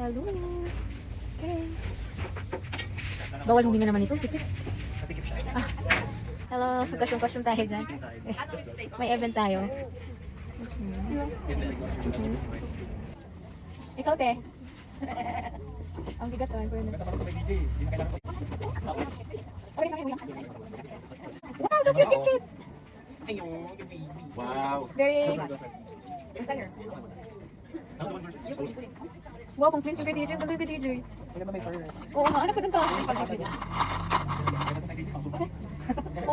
Hello. Okay. Bawal huminga naman ito. Sikip. Ah. Hello. Costume tayo dyan. May event tayo. Ikaw, te. Ang bigat to. Wow, so cute. Wow. Very... Wow, pang prince yung kay DJ. Tuloy kay DJ. Oo nga, anak ko dun to. Oo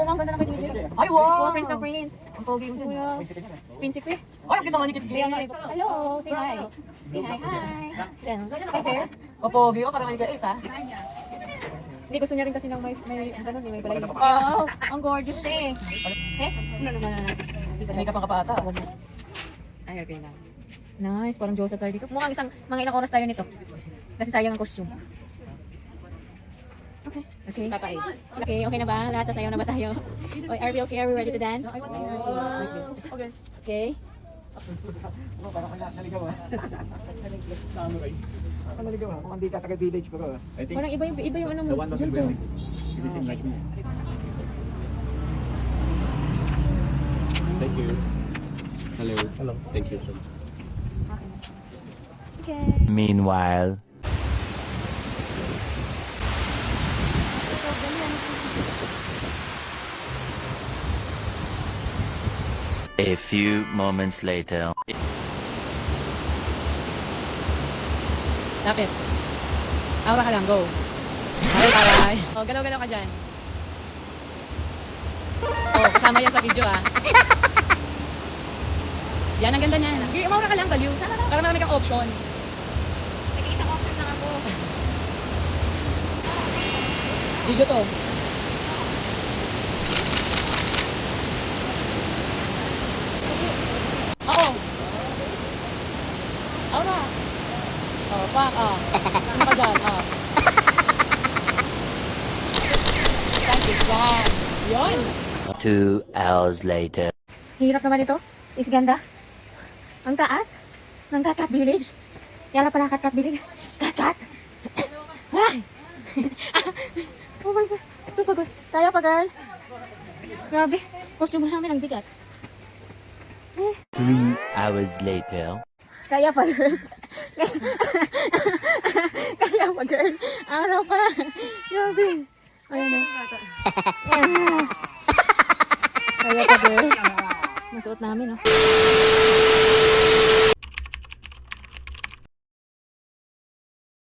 nga, ang ganda na kay DJ. Ay, wow! Oo, prince na prince. Ang pogi mo dun. Prinsipe. Ay, kita man ni Kitty. Hello, say hi. Say hi, hi. Hi, fair. Opo, giyo ka naman ni Grace, ha? Hindi, gusto niya rin kasi ng may ano, may balay. Wow, ang gorgeous eh. Eh? No. Hindi ka pang kapata. Ay, okay na. Nice, parang Diyosa tayo dito. Mukhang mga ilang oras tayo nito. Kasi sayang ang costume. Okay. Okay na ba? Lahat sasayaw na ba tayo? Are we okay? Are we ready to dance? Okay. Parang naligaw ah. Parang naligaw ah. Kung hindi ka taga-village pero I think Parang iba yung ano mo. the one was Dyan in to. Venice. It is like me. Thank you. Hello. Hello. Thank you so much. Okay. Meanwhile, a few moments later. Lapit. Aura ka lang, go. Aray. Oh, galaw-galaw ka dyan. Oh, kasama yan sa video ah. Yan, ang ganda niyan. Maura ka lang, baliw. Para marami kang option. Nag-iisang option lang ako. Video to. Oo. Aura. Oh, pak, ano ka dyan, Thank you, yan. Yun. 2 hours later. Hirap naman ito. Is ganda. Ang taas ng Kat Village. Yan na pala Kat Village. Kat! Ay! Oh my God. So pagod. Kaya pa, girl. Grabe. Costume namin ang bigat. 3 hours later. Kaya pa, girl. Kaya pa, girl. Araw pa. Grabe. Ayan na. Kaya pa, girl. Masuot namin, oh.